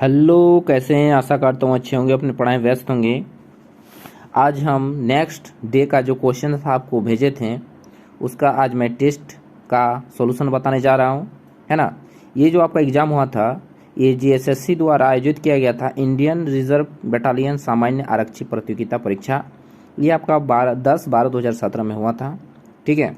Hello, कैसे हैं? आशा करता हूँ अच्छे होंगे, अपनी पढ़ाई व्यस्त होंगे। आज हम नेक्स्ट डे का जो क्वेश्चन था आपको भेजे थे उसका आज मैं टेस्ट का सॉल्यूशन बताने जा रहा हूँ, है ना। ये जो आपका एग्ज़ाम हुआ था ये जीएसएससी द्वारा आयोजित किया गया था, इंडियन रिजर्व बटालियन सामान्य आरक्षी प्रतियोगिता परीक्षा। ये आपका 10/12/2017 में हुआ था, ठीक है।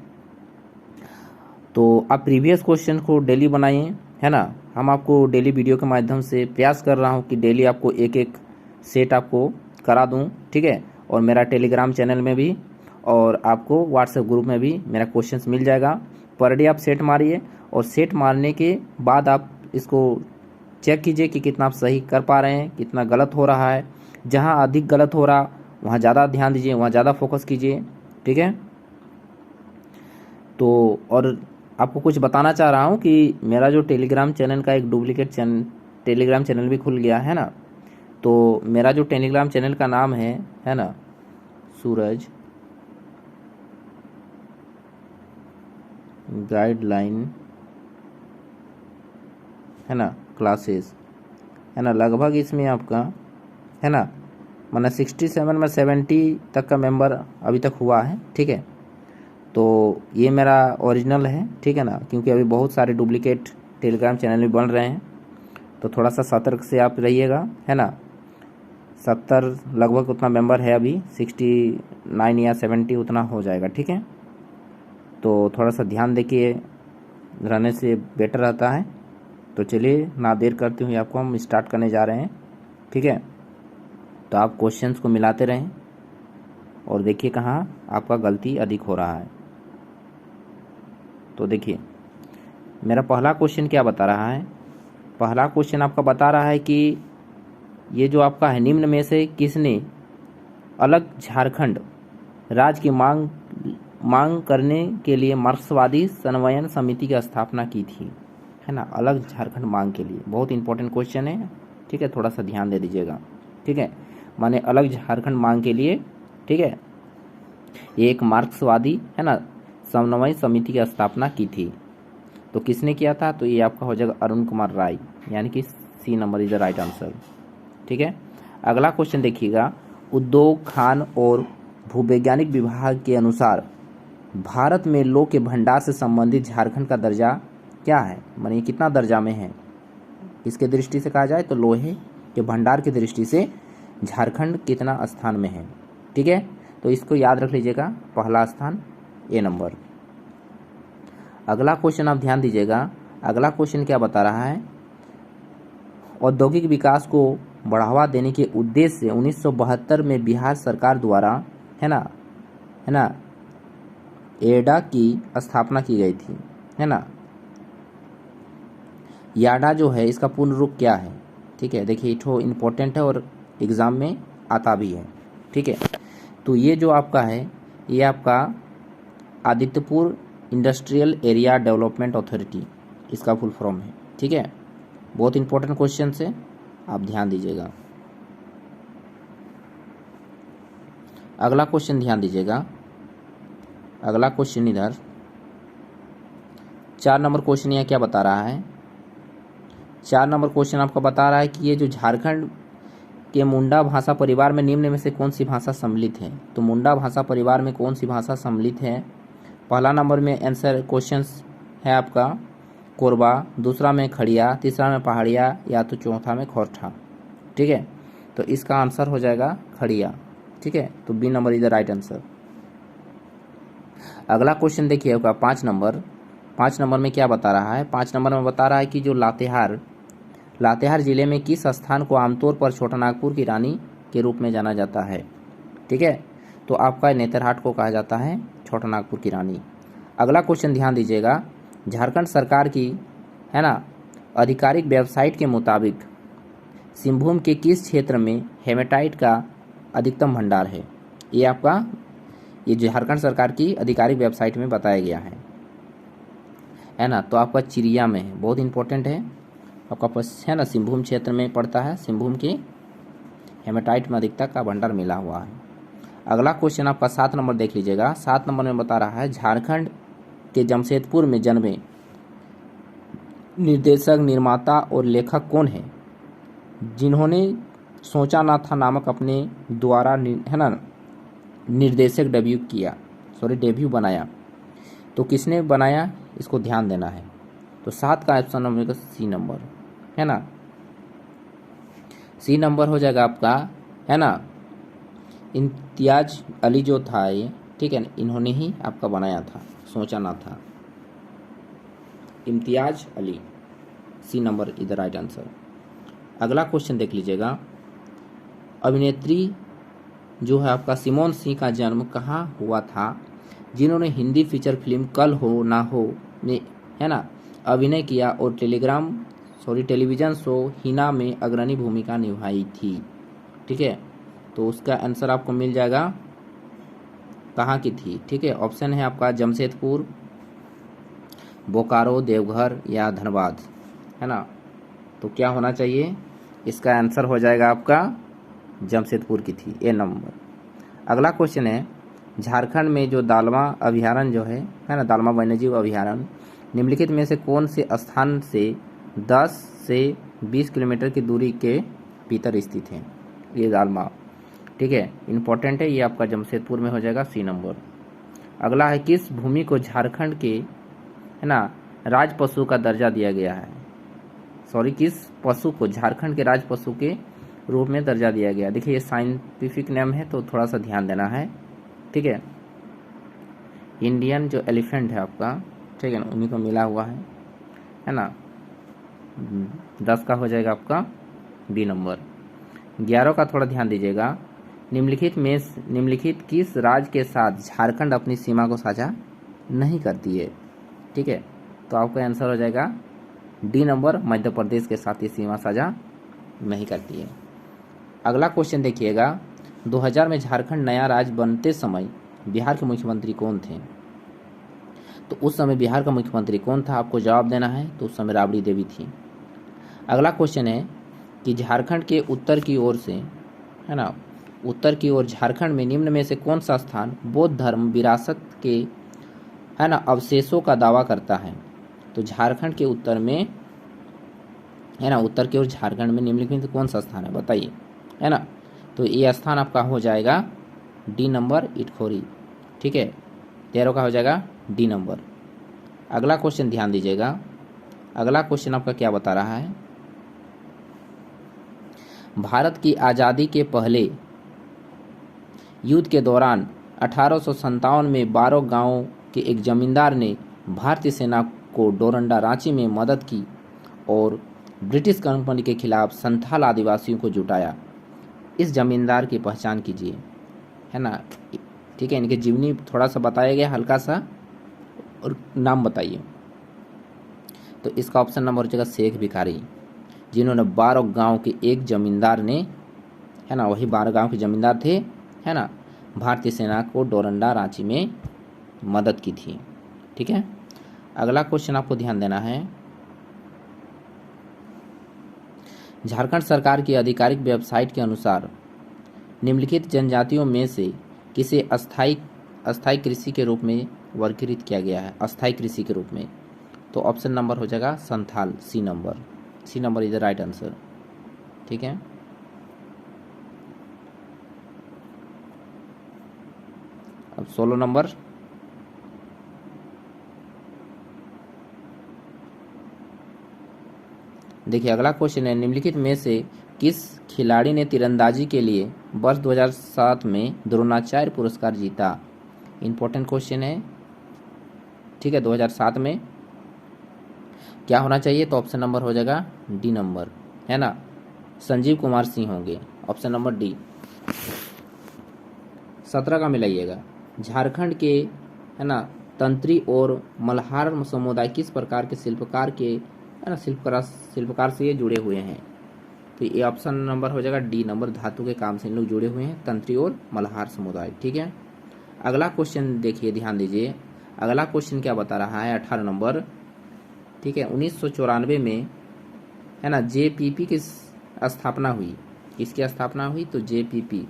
तो आप प्रीवियस क्वेश्चन को डेली बनाइए, है ना। हम आपको डेली वीडियो के माध्यम से प्रयास कर रहा हूँ कि डेली आपको एक एक सेट आपको करा दूँ, ठीक है। और मेरा टेलीग्राम चैनल में भी और आपको व्हाट्सएप ग्रुप में भी मेरा क्वेश्चंस मिल जाएगा। पर डे आप सेट मारिए और सेट मारने के बाद आप इसको चेक कीजिए कि कितना आप सही कर पा रहे हैं, कितना गलत हो रहा है। जहाँ अधिक गलत हो रहा वहाँ ज़्यादा ध्यान दीजिए, वहाँ ज़्यादा फोकस कीजिए, ठीक है। तो और आपको कुछ बताना चाह रहा हूँ कि मेरा जो टेलीग्राम चैनल का एक डुप्लीकेट टेलीग्राम चैनल भी खुल गया है ना। तो मेरा जो टेलीग्राम चैनल का नाम है ना, सूरज गाइडलाइन, है ना, क्लासेस, है ना। लगभग इसमें आपका, है ना, मैंने 67 में 70 तक का मेंबर अभी तक हुआ है, ठीक है। तो ये मेरा ओरिजिनल है, ठीक है ना, क्योंकि अभी बहुत सारे डुप्लीकेट टेलीग्राम चैनल भी बन रहे हैं। तो थोड़ा सा सतर्क से आप रहिएगा, है ना। 70 लगभग उतना मेंबर है, अभी 69 या 70 उतना हो जाएगा, ठीक है। तो थोड़ा सा ध्यान देखिए, रहने से बेटर रहता है। तो चलिए ना देर करते हुए आपको हम स्टार्ट करने जा रहे हैं, ठीक है। तो आप क्वेश्चंस को मिलाते रहें और देखिए कहाँ आपका गलती अधिक हो रहा है। तो देखिए मेरा पहला क्वेश्चन क्या बता रहा है। पहला क्वेश्चन आपका बता रहा है कि ये जो आपका है, निम्न में से किसने अलग झारखंड राज्य की मांग करने के लिए मार्क्सवादी समन्वयन समिति की स्थापना की थी, है ना। अलग झारखंड मांग के लिए बहुत इंपॉर्टेंट क्वेश्चन है, ठीक है। थोड़ा सा ध्यान दे दीजिएगा, ठीक है। माने अलग झारखंड मांग के लिए, ठीक है, ये एक मार्क्सवादी, है ना, समन्वय समिति की स्थापना की थी। तो किसने किया था? तो ये आपका हो जाएगा अरुण कुमार राय, यानी कि C number is the right answer, ठीक है। अगला क्वेश्चन देखिएगा, उद्योग खान और भूवैज्ञानिक विभाग के अनुसार भारत में लौह के भंडार से संबंधित झारखंड का दर्जा क्या है? माने कितना दर्जा में है? इसके दृष्टि से कहा जाए तो लोहे के भंडार की दृष्टि से झारखंड कितना स्थान में है, ठीक है। तो इसको याद रख लीजिएगा, पहला स्थान ए नंबर। अगला क्वेश्चन आप ध्यान दीजिएगा, अगला क्वेश्चन क्या बता रहा है। औद्योगिक विकास को बढ़ावा देने के उद्देश्य से 1972 में बिहार सरकार द्वारा, है ना, एडा की स्थापना की गई थी, है ना। याडा जो है इसका पूर्ण रूप क्या है? ठीक है, देखिए इठो इम्पोर्टेंट है और एग्ज़ाम में आता भी है, ठीक है। तो ये जो आपका है ये आपका Adityapur industrial area development authority, इसका फुल फॉर्म है, ठीक है। बहुत इंपॉर्टेंट क्वेश्चन से आप ध्यान दीजिएगा। अगला क्वेश्चन ध्यान दीजिएगा, अगला क्वेश्चन इधर 4 नंबर क्वेश्चन यहाँ क्या बता रहा है। 4 नंबर क्वेश्चन आपको बता रहा है कि ये जो झारखंड के मुंडा भाषा परिवार में निम्न में से कौन सी भाषा सम्मिलित है। तो मुंडा भाषा परिवार में कौन सी भाषा सम्मिलित है? पहला नंबर में आंसर क्वेश्चंस है आपका कोरबा, दूसरा में खड़िया, तीसरा में पहाड़िया, या तो चौथा में खोरठा, ठीक है। तो इसका आंसर हो जाएगा खड़िया, ठीक है। तो B number is the right answer. अगला क्वेश्चन देखिए आपका 5 नंबर। 5 नंबर में क्या बता रहा है? 5 नंबर में बता रहा है कि जो लातेहार जिले में किस स्थान को आमतौर पर छोटा नागपुर की रानी के रूप में जाना जाता है, ठीक है। तो आपका नेतरहाट को कहा जाता है छोटा नागपुर की रानी। अगला क्वेश्चन ध्यान दीजिएगा, झारखंड सरकार की, है ना, आधिकारिक वेबसाइट के मुताबिक सिंहभूम के किस क्षेत्र में हेमेटाइट का अधिकतम भंडार है? ये आपका ये झारखंड सरकार की आधिकारिक वेबसाइट में बताया गया है ना। तो आपका चिड़िया में है, बहुत इंपॉर्टेंट है आपका पास, है ना, सिंहभूम क्षेत्र में पड़ता है। सिंहभूम की हेमेटाइट में अधिकता का भंडार मिला हुआ है। अगला क्वेश्चन आपका 7 नंबर देख लीजिएगा। 7 नंबर में बता रहा है, झारखंड के जमशेदपुर में जन्मे निर्देशक, निर्माता और लेखक कौन है? जिन्होंने सोचा ना था नामक अपने द्वारा है ना निर्देशक डेब्यू बनाया, तो किसने बनाया, इसको ध्यान देना है। तो 7 का ऑप्शन नंबर सी नंबर, है ना, सी नंबर हो जाएगा आपका, है ना। इम्तियाज अली जो था ये, ठीक है, इन्होंने ही आपका बनाया था, सोचा ना था। Imtiaz Ali, C number is the right answer. अगला क्वेश्चन देख लीजिएगा। अभिनेत्री जो है आपका सिमोन सिंह का जन्म कहाँ हुआ था, जिन्होंने हिंदी फीचर फिल्म कल हो ना हो में, है ना, अभिनय किया और टेलीविज़न शो हिना में अग्रणी भूमिका निभाई थी। ठीक है, तो उसका आंसर आपको मिल जाएगा कहाँ की थी। ठीक है, ऑप्शन है आपका जमशेदपुर, बोकारो, देवघर या धनबाद, है ना। तो क्या होना चाहिए, इसका आंसर हो जाएगा आपका जमशेदपुर की थी, ए नंबर। अगला क्वेश्चन है, झारखंड में जो दालमा अभयारण्य जो है ना, दालमा वन्यजीव अभयारण्य निम्नलिखित में से कौन से स्थान से 10 से 20 किलोमीटर की दूरी के भीतर स्थित है, ये दालमा। ठीक है, इम्पोर्टेंट है, ये आपका जमशेदपुर में हो जाएगा, सी नंबर। अगला है, किस भूमि को झारखंड के, है ना, राज पशु का दर्जा दिया गया है, किस पशु को झारखंड के राज पशु के रूप में दर्जा दिया गया। देखिए ये साइंटिफिक नेम है, तो थोड़ा सा ध्यान देना है। ठीक है, इंडियन जो एलिफेंट है आपका, ठीक है ना, उन्हीं को मिला हुआ है ना। 10 का हो जाएगा आपका बी नंबर। 11 का थोड़ा ध्यान दीजिएगा। निम्नलिखित किस राज्य के साथ झारखंड अपनी सीमा को साझा नहीं करती है। ठीक है, तो आपका आंसर हो जाएगा डी नंबर, मध्य प्रदेश के साथ ये सीमा साझा नहीं करती है। अगला क्वेश्चन देखिएगा, 2000 में झारखंड नया राज्य बनते समय बिहार के मुख्यमंत्री कौन थे। तो उस समय बिहार का मुख्यमंत्री कौन था, आपको जवाब देना है। तो उस समय राबड़ी देवी थी। अगला क्वेश्चन है कि झारखंड के उत्तर की ओर से, है ना, उत्तर की ओर झारखंड में निम्न में से कौन सा स्थान बौद्ध धर्म विरासत के, है ना, अवशेषों का दावा करता है। तो झारखंड के उत्तर में, है ना, उत्तर की ओर झारखंड में निम्नलिखित कौन सा स्थान है, बताइए, है ना। तो ये स्थान आपका हो जाएगा डी नंबर, इटखोरी। ठीक है, 13 का हो जाएगा डी नंबर। अगला क्वेश्चन ध्यान दीजिएगा। अगला क्वेश्चन आपका क्या बता रहा है, भारत की आज़ादी के पहले युद्ध के दौरान 1857 में 12 गांवों के एक जमींदार ने भारतीय सेना को डोरंडा रांची में मदद की और ब्रिटिश कंपनी के खिलाफ संथाल आदिवासियों को जुटाया। इस जमींदार की पहचान कीजिए, है ना। ठीक है, इनके जीवनी थोड़ा सा बताया गया हल्का सा, और नाम बताइए। तो इसका ऑप्शन नंबर हो जाएगा शेख भिखारी, जिन्होंने 12 गांव के एक जमींदार ने, है ना, वही 12 गांव के जमींदार थे, है ना, भारतीय सेना को डोरंडा रांची में मदद की थी। ठीक है, अगला क्वेश्चन आपको ध्यान देना है। झारखंड सरकार की आधिकारिक वेबसाइट के अनुसार निम्नलिखित जनजातियों में से किसे अस्थायी कृषि के रूप में वर्गीकृत किया गया है, अस्थायी कृषि के रूप में। तो ऑप्शन नंबर हो जाएगा Santhal, C number is the right answer. ठीक है, अब 16 नंबर, देखिए अगला क्वेश्चन है, निम्नलिखित में से किस खिलाड़ी ने तीरंदाजी के लिए वर्ष 2007 में द्रोणाचार्य पुरस्कार जीता। इंपॉर्टेंट क्वेश्चन है। ठीक है, 2007 में क्या होना चाहिए, तो ऑप्शन नंबर हो जाएगा डी नंबर, है ना, संजीव कुमार सिंह होंगे, ऑप्शन नंबर डी। 17 का मिलाइएगा। झारखंड के, है ना, तंत्री और मल्हार समुदाय किस प्रकार के शिल्पकार के, है ना, शिल्पकार से ये जुड़े हुए हैं। तो ये ऑप्शन नंबर हो जाएगा डी नंबर, धातु के काम से इन लोग जुड़े हुए हैं, तंत्री और मल्हार समुदाय। ठीक है, अगला क्वेश्चन देखिए, ध्यान दीजिए। अगला क्वेश्चन क्या बता रहा है, 18 नंबर। ठीक है, 1994 में, है ना, जेपीपी की स्थापना हुई। किसकी स्थापना हुई, तो जेपीपी,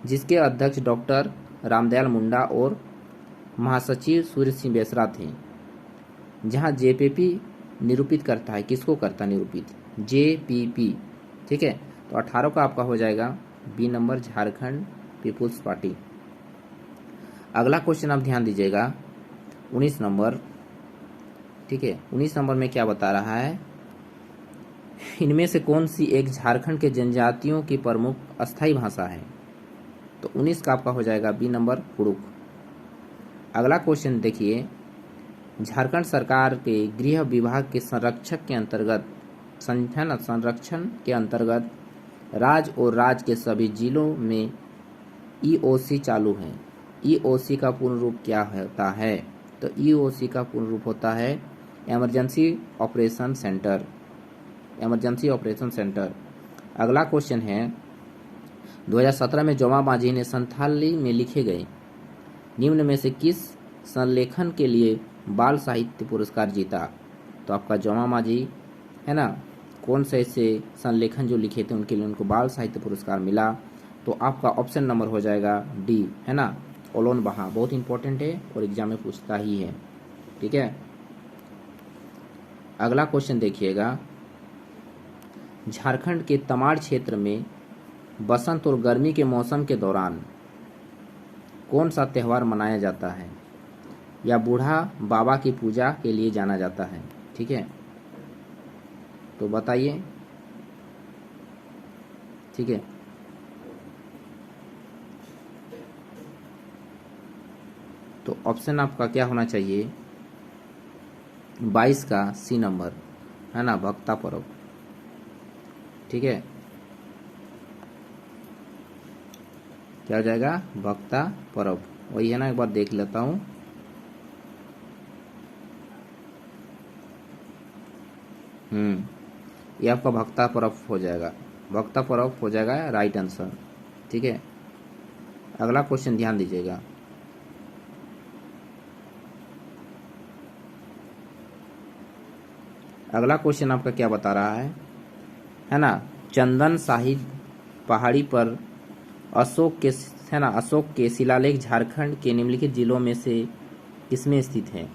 जिसके अध्यक्ष डॉक्टर रामदयाल मुंडा और महासचिव सूर्य सिंह बेसरा थे। जहां जेपीपी निरूपित करता है, किसको करता है निरूपित, जेपीपी, ठीक है, तो 18 का आपका हो जाएगा B number Jharkhand People's Party. अगला क्वेश्चन आप ध्यान दीजिएगा 19 नंबर, ठीक है। 19 नंबर में क्या बता रहा है, इनमें से कौन सी एक झारखंड के जनजातियों की प्रमुख अस्थायी भाषा है? तो 19 का आपका हो जाएगा बी नंबर कुड़ुक। अगला क्वेश्चन देखिए, झारखंड सरकार के गृह विभाग के संरक्षक के अंतर्गत संरक्षण के अंतर्गत राज्य और राज्य के सभी जिलों में ईओसी चालू है। ईओसी का पूर्ण रूप क्या होता है? तो ईओसी का पूर्ण रूप होता है emergency operation centre, emergency operation centre. अगला क्वेश्चन है, 2017 में जोमा मांझी ने संथाली में लिखे गए निम्न में से किस संलेखन के लिए बाल साहित्य पुरस्कार जीता? तो आपका जोमा मांझी है ना, कौन से ऐसे संलेखन जो लिखे थे उनके लिए उनको बाल साहित्य पुरस्कार मिला? तो आपका ऑप्शन नंबर हो जाएगा डी, है ना, ओलोन बहा। बहुत इंपॉर्टेंट है और एग्जाम में पूछता ही है, ठीक है। अगला क्वेश्चन देखिएगा, झारखंड के तमाड़ क्षेत्र में बसंत और गर्मी के मौसम के दौरान कौन सा त्यौहार मनाया जाता है या बूढ़ा बाबा की पूजा के लिए जाना जाता है? ठीक है, तो बताइए, ठीक है। तो ऑप्शन आपका क्या होना चाहिए, 22 का सी नंबर, है ना, भक्ता पर्व, ठीक है। क्या हो जाएगा, भक्ता पर्व, वही है ना, एक बार देख लेता हूँ। ये आपका भक्ता पर्व हो जाएगा, भक्ता पर्व हो जाएगा राइट आंसर, ठीक है। अगला क्वेश्चन ध्यान दीजिएगा, अगला क्वेश्चन आपका क्या बता रहा है ना, चंदन साहिब पहाड़ी पर अशोक के, है ना, अशोक के शिलालेख झारखंड के निम्नलिखित जिलों में से किसमें स्थित है?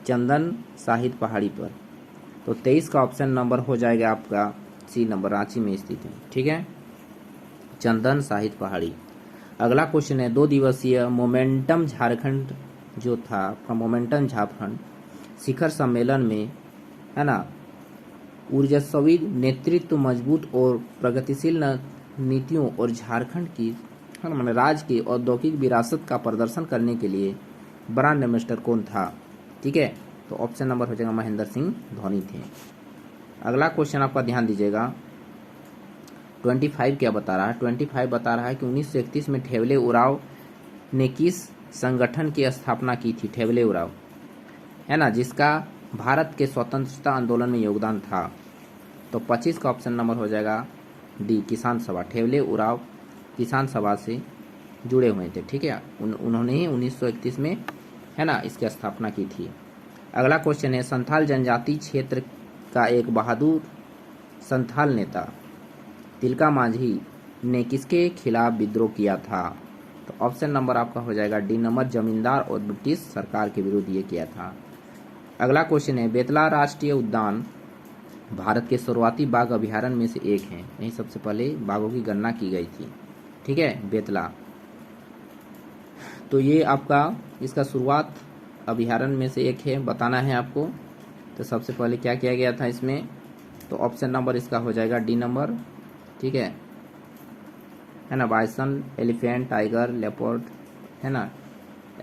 चंदन साहिब पहाड़ी पर। तो 23 का ऑप्शन नंबर हो जाएगा आपका सी नंबर, रांची में स्थित है, ठीक है, चंदन साहिब पहाड़ी। अगला क्वेश्चन है, 2 दिवसीय मोमेंटम झारखंड जो था, मोमेंटम झारखंड शिखर सम्मेलन में, है ना, ऊर्जास्वी नेतृत्व, मजबूत और प्रगतिशील नीतियों और झारखंड की, है ना, राज्य की औद्योगिक विरासत का प्रदर्शन करने के लिए ब्रांड एम्बेसडर कौन था? ठीक है, तो ऑप्शन नंबर हो जाएगा महेंद्र सिंह धोनी थे। अगला क्वेश्चन आपका ध्यान दीजिएगा, 25 क्या बता रहा है, 25 बता रहा है कि 1931 में ठेवले उराव ने किस संगठन की स्थापना की थी? ठेवले उराव, है ना, जिसका भारत के स्वतंत्रता आंदोलन में योगदान था। तो 25 का ऑप्शन नंबर हो जाएगा डी, किसान सभा। ठेवले उराव किसान सभा से जुड़े हुए थे, ठीक है, उन्होंने ही 1931 में, है ना, इसकी स्थापना की थी। अगला क्वेश्चन है, संथाल जनजाति क्षेत्र का एक बहादुर संथाल नेता तिलका मांझी ने किसके खिलाफ विद्रोह किया था? तो ऑप्शन नंबर आपका हो जाएगा डी नंबर, जमींदार और ब्रिटिश सरकार के विरुद्ध ये किया था। अगला क्वेश्चन है, बेतला राष्ट्रीय उद्यान भारत के शुरुआती बाघ अभ्यारण्य में से एक है। यही सबसे पहले बाघों की गणना की गई थी, ठीक है, बेतला। तो ये आपका इसका शुरुआत अभ्यारण्य में से एक है, बताना है आपको। तो सबसे पहले क्या किया गया था इसमें? तो ऑप्शन नंबर इसका हो जाएगा डी नंबर, ठीक है ना, बाइसन, एलिफेंट, टाइगर, लेपर्ड, है ना,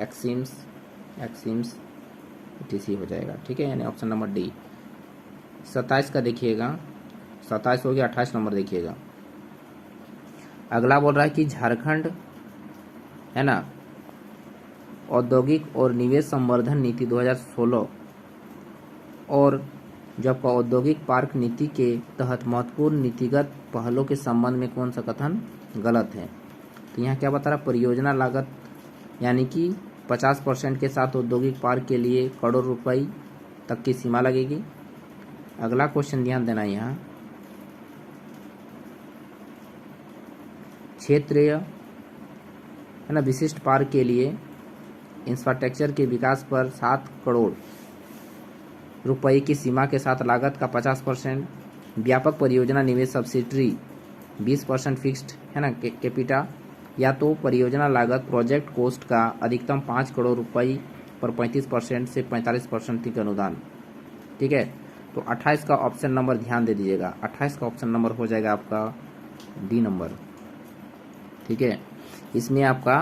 एक्सिम्स टीसी हो जाएगा, ठीक है, यानी ऑप्शन नंबर डी। 27 का देखिएगा, 27 हो गया, 28 नंबर देखिएगा। अगला बोल रहा है कि झारखंड, है ना, औद्योगिक और निवेश संवर्धन नीति 2016 और जो आपका औद्योगिक पार्क नीति के तहत महत्वपूर्ण नीतिगत पहलों के संबंध में कौन सा कथन गलत है? तो यहाँ क्या बता रहा, परियोजना लागत यानी कि 50% के साथ औद्योगिक पार्क के लिए करोड़ रुपए तक की सीमा लगेगी। अगला क्वेश्चन ध्यान देना, यहाँ क्षेत्रीय, है ना, विशिष्ट पार्क के लिए इंफ्रास्ट्रक्चर के विकास पर 7 करोड़ रुपए की सीमा के साथ लागत का 50%, व्यापक परियोजना निवेश सब्सिडी 20% फिक्स्ड है ना कैपिटा, या तो परियोजना लागत प्रोजेक्ट कोस्ट का अधिकतम 5 करोड़ रुपए पर 35% से 45% तक अनुदान। ठीक है, तो 28 का ऑप्शन नंबर ध्यान दे दीजिएगा, 28 का ऑप्शन नंबर हो जाएगा आपका डी नंबर। ठीक है, इसमें आपका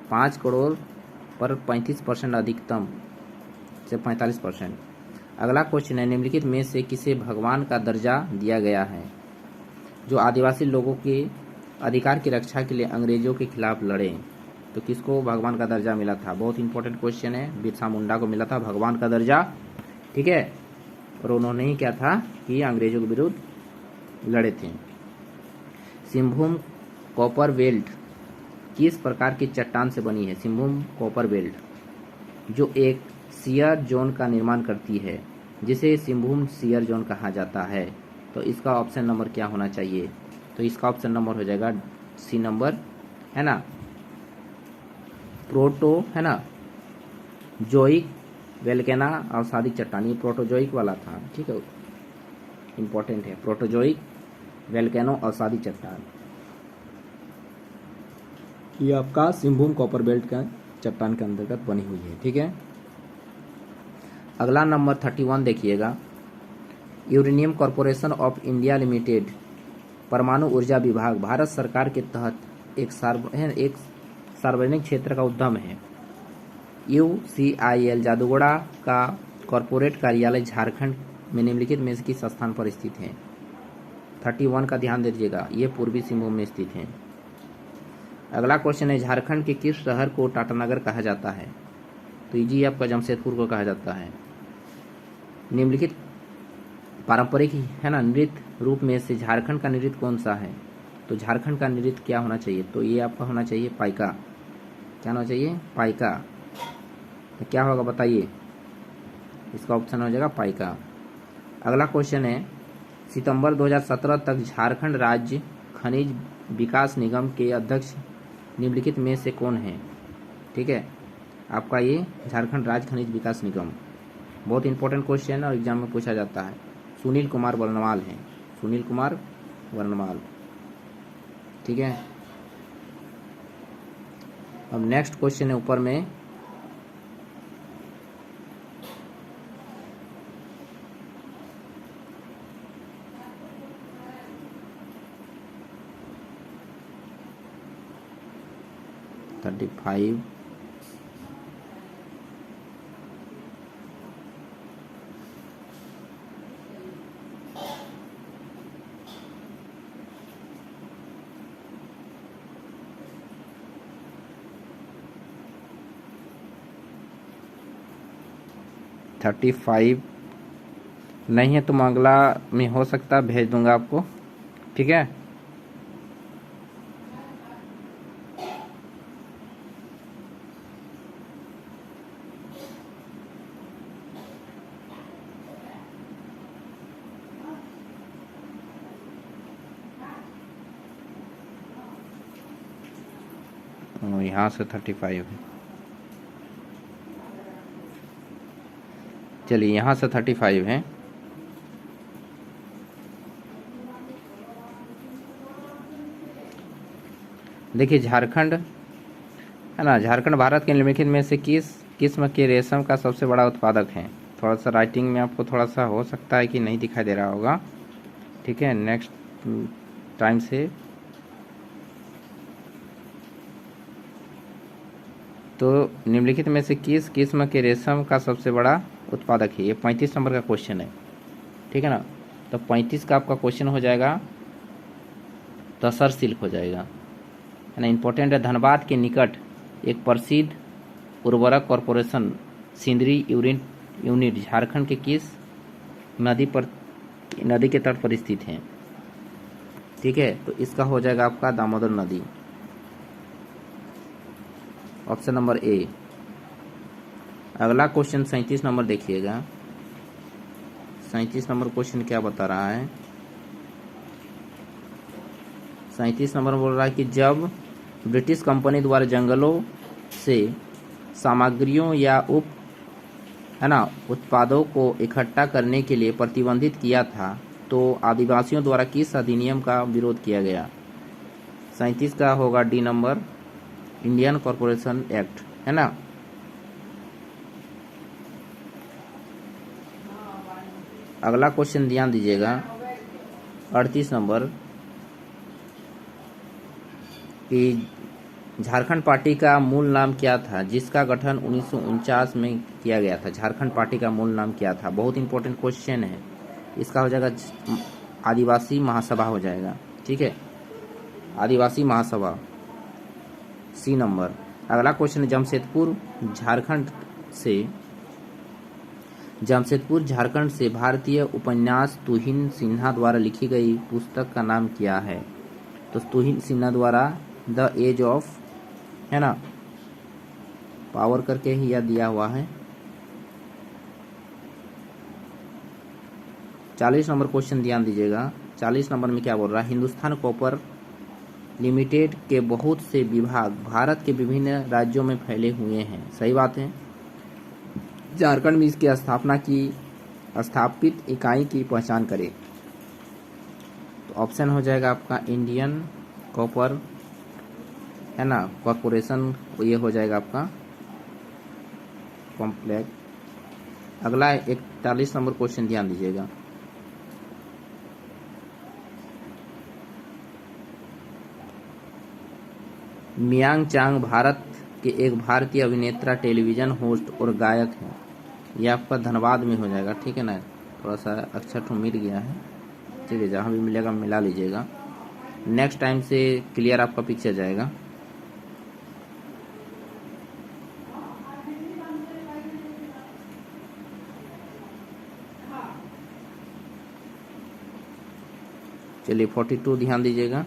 5 करोड़ पर 35% अधिकतम से 45%। अगला क्वेश्चन है, निम्नलिखित में से किसे भगवान का दर्जा दिया गया है जो आदिवासी लोगों के अधिकार की रक्षा के लिए अंग्रेजों के खिलाफ लड़े? तो किसको भगवान का दर्जा मिला था? बहुत इंपॉर्टेंट क्वेश्चन है, बिरसा मुंडा को मिला था भगवान का दर्जा। ठीक है, और उन्होंने ही क्या था कि अंग्रेजों के विरुद्ध लड़े थे। सिंहभूम कॉपर बेल्ट किस प्रकार की चट्टान से बनी है? सिंहभूम कॉपर बेल्ट जो एक शियर जोन का निर्माण करती है जिसे सिंहभूम शियर जोन कहा जाता है। तो इसका ऑप्शन नंबर क्या होना चाहिए? तो इसका ऑप्शन नंबर हो जाएगा सी नंबर, है ना, प्रोटो, है ना, जोइक वेल्केना अवसादिक चट्टान। ये प्रोटोजोइक वाला था। ठीक है, इंपॉर्टेंट है, प्रोटोजोइक वेल्केनो अवसादी चट्टान, ये आपका सिंहभूम कॉपर बेल्ट का चट्टान के अंतर्गत बनी हुई है। ठीक है, अगला नंबर 31 देखिएगा, uranium corporation of India limited परमाणु ऊर्जा विभाग भारत सरकार के तहत एक सार्वजनिक क्षेत्र का उद्यम है। UCIL जादूगोड़ा का कॉरपोरेट कार्यालय झारखंड में निम्नलिखित में से किस स्थान पर स्थित है? 31 का ध्यान दीजिएगा, ये पूर्वी सिंहभूम में स्थित है। अगला क्वेश्चन है, झारखंड के किस शहर को टाटानगर कहा जाता है? तो ये आपका जमशेदपुर को कहा जाता है। निम्नलिखित पारंपरिक, है ना, नृत्य रूप में से झारखंड का नृत्य कौन सा है? तो झारखंड का नृत्य क्या होना चाहिए? तो ये आपका होना चाहिए पाइका। क्या होना चाहिए? पाइका। तो क्या होगा बताइए? इसका ऑप्शन हो जाएगा पाइका। अगला क्वेश्चन है, सितंबर 2017 तक झारखंड राज्य खनिज विकास निगम के अध्यक्ष निम्नलिखित में से कौन है? ठीक है, आपका ये झारखंड राज्य खनिज विकास निगम, बहुत इंपॉर्टेंट क्वेश्चन है और एग्जाम में पूछा जाता है। सुनील कुमार वर्णवाल हैं, सुनील कुमार वर्णवाल। ठीक है, अब नेक्स्ट क्वेश्चन है ऊपर में, थर्टी 35 नहीं है तो मंगला में हो सकता है, भेज दूंगा आपको। ठीक है, यहाँ से 35 है, चलिए यहाँ से 35 है। देखिए झारखंड, है ना, झारखंड भारत के निम्नलिखित में से किस किस्म के रेशम का सबसे बड़ा उत्पादक है? थोड़ा सा राइटिंग में आपको थोड़ा सा हो सकता है कि नहीं दिखाई दे रहा होगा। ठीक है, नेक्स्ट टाइम से। तो निम्नलिखित में से किस किस्म के रेशम का सबसे बड़ा उत्पादक है? ये 35 नंबर का क्वेश्चन है। ठीक है ना, तो 35 का आपका क्वेश्चन हो जाएगा तसर सिल्क हो जाएगा, है ना, इंपॉर्टेंट है। धनबाद के निकट एक प्रसिद्ध उर्वरक कॉरपोरेशन सिंदरी यूनिट झारखंड के किस नदी के तट पर स्थित है? ठीक है, तो इसका हो जाएगा आपका दामोदर नदी, ऑप्शन नंबर ए। अगला क्वेश्चन 37 नंबर देखिएगा, 37 नंबर क्वेश्चन क्या बता रहा है? 37 नंबर बोल रहा है कि जब ब्रिटिश कंपनी द्वारा जंगलों से सामग्रियों या उत्पादों को इकट्ठा करने के लिए प्रतिबंधित किया था तो आदिवासियों द्वारा किस अधिनियम का विरोध किया गया? 37 का होगा D number, Indian corporation act, है ना। अगला क्वेश्चन ध्यान दीजिएगा, 38 नंबर, कि झारखंड पार्टी का मूल नाम क्या था जिसका गठन 1949 में किया गया था? झारखंड पार्टी का मूल नाम क्या था? बहुत इंपॉर्टेंट क्वेश्चन है। इसका हो जाएगा आदिवासी महासभा हो जाएगा, ठीक है, आदिवासी महासभा, सी नंबर। अगला क्वेश्चन, जमशेदपुर झारखंड से भारतीय उपन्यास तुहिन सिन्हा द्वारा लिखी गई पुस्तक का नाम क्या है? तो तुहिन सिन्हा द्वारा द एज ऑफ, है ना, पावर करके ही यह दिया हुआ है। 40 नंबर क्वेश्चन ध्यान दीजिएगा। 40 नंबर में क्या बोल रहा है? हिंदुस्तान कॉपर लिमिटेड के बहुत से विभाग भारत के विभिन्न राज्यों में फैले हुए हैं, सही बात है। झारखंड में इसकी स्थापना की स्थापित इकाई की पहचान करें। तो ऑप्शन हो जाएगा आपका इंडियन कॉपर, है ना, कॉरपोरेशन, ये हो जाएगा आपका कॉम्प्लेक्स। अगला 41 नंबर क्वेश्चन ध्यान दीजिएगा। मियांग चांग भारत के एक भारतीय अभिनेता, टेलीविजन होस्ट और गायक हैं। ये आपका धनबाद में हो जाएगा, ठीक है ना। थोड़ा सा अक्षर तो मिल गया है, ठीक है, जहाँ भी मिलेगा मिला लीजिएगा, नेक्स्ट टाइम से क्लियर आपका पिक्चर जाएगा। चलिए 42 ध्यान दीजिएगा।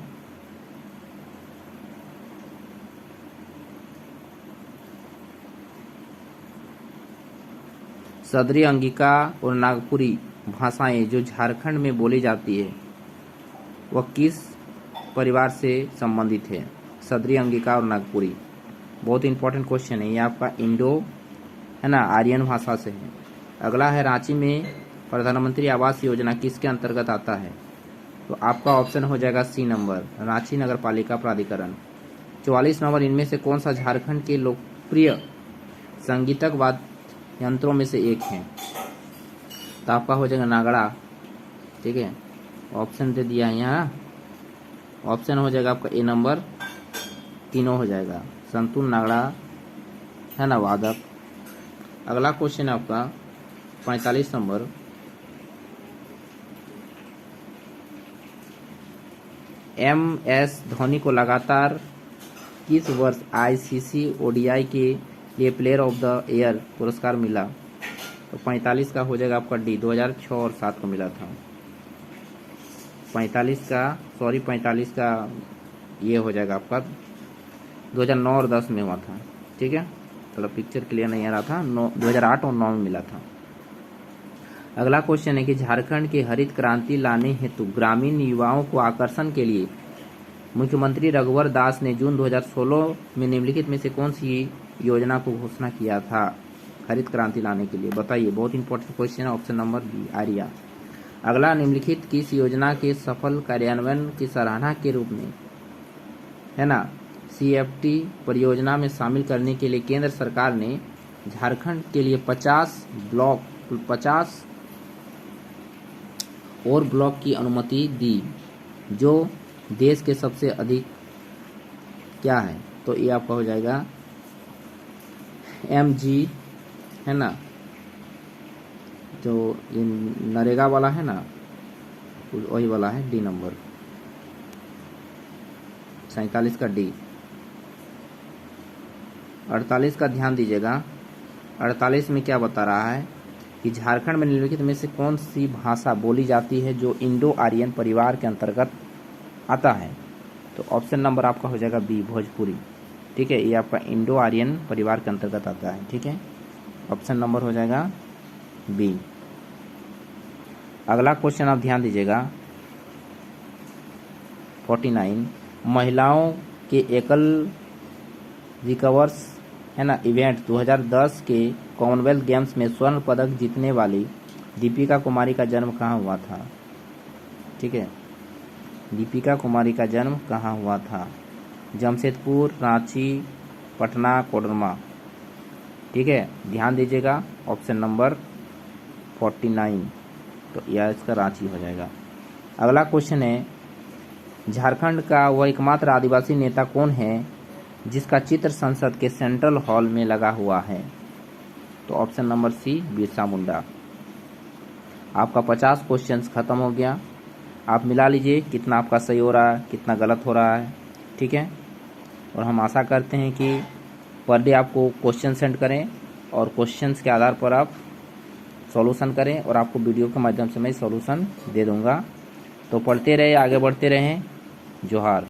सदरी अंगिका और नागपुरी भाषाएं जो झारखंड में बोली जाती है वह किस परिवार से संबंधित है? सदरी अंगिका और नागपुरी, बहुत इंपॉर्टेंट क्वेश्चन है ये आपका, इंडो, है ना, आर्यन भाषा से है। अगला है रांची में प्रधानमंत्री आवास योजना किसके अंतर्गत आता है? तो आपका ऑप्शन हो जाएगा सी नंबर, रांची नगर पालिका प्राधिकरण। 44 नंबर, इनमें से कौन सा झारखंड के लोकप्रिय संगीतक वाद्य यंत्रों में से एक है? तो आपका हो जाएगा नागड़ा, ठीक है, ऑप्शन दे दिया है यहाँ, ऑप्शन हो जाएगा आपका ए नंबर, तीनों हो जाएगा, संतूर, नागड़ा, है ना, वादक। अगला क्वेश्चन है आपका 45 नंबर, MS धोनी को लगातार किस वर्ष ICC ODI के लिए प्लेयर ऑफ द ईयर पुरस्कार मिला? तो 45 का हो जाएगा आपका डी, 2006 और 7 को मिला था। 45 का ये हो जाएगा आपका 2009 और 10 में हुआ था, ठीक है, थोड़ा पिक्चर क्लियर नहीं आ रहा था, 2008 और 9 में मिला था। अगला क्वेश्चन है कि झारखंड की हरित क्रांति लाने हेतु ग्रामीण युवाओं को आकर्षण के लिए मुख्यमंत्री रघुवर दास ने जून 2016 में निम्नलिखित में से कौन सी योजना को घोषणा किया था हरित क्रांति लाने के लिए? बताइए, बहुत इंपॉर्टेंट क्वेश्चन है, ऑप्शन नंबर बी, आर्या। अगला, निम्नलिखित किस योजना के सफल कार्यान्वयन की सराहना के रूप में, है ना, CFT परियोजना में शामिल करने के लिए केंद्र सरकार ने झारखंड के लिए 50 और ब्लॉक की अनुमति दी, जो देश के सबसे अधिक क्या है? तो ये आपका हो जाएगा MG, है ना, जो ये नरेगा वाला है ना, वही वाला है, डी नंबर, 47 का डी। 48 का ध्यान दीजिएगा। 48 में क्या बता रहा है कि झारखंड में निम्नलिखित में से कौन सी भाषा बोली जाती है जो इंडो आर्यन परिवार के अंतर्गत आता है? तो ऑप्शन नंबर आपका हो जाएगा बी, भोजपुरी, ठीक है, ये आपका इंडो आर्यन परिवार के अंतर्गत आता है, ठीक है, ऑप्शन नंबर हो जाएगा बी। अगला क्वेश्चन आप ध्यान दीजिएगा, 49, महिलाओं के एकल रिकवर्स, है ना, इवेंट 2010 के कॉमनवेल्थ गेम्स में स्वर्ण पदक जीतने वाली दीपिका कुमारी का जन्म कहाँ हुआ था? ठीक है। दीपिका कुमारी का जन्म कहाँ हुआ था? जमशेदपुर, रांची, पटना, कोडरमा। ठीक है, ध्यान दीजिएगा ऑप्शन नंबर 49, तो यह इसका रांची हो जाएगा। अगला क्वेश्चन है, झारखंड का वह एकमात्र आदिवासी नेता कौन है जिसका चित्र संसद के सेंट्रल हॉल में लगा हुआ है? तो option number C, Birsa Munda. आपका 50 क्वेश्चंस खत्म हो गया। आप मिला लीजिए कितना आपका सही हो रहा है, कितना गलत हो रहा है। ठीक है, और हम आशा करते हैं कि पर डे आपको क्वेश्चन सेंड करें और क्वेश्चंस के आधार पर आप सॉल्यूशन करें, और आपको वीडियो के माध्यम से मैं सॉल्यूशन दे दूंगा। तो पढ़ते रहे, आगे बढ़ते रहें। जोहार।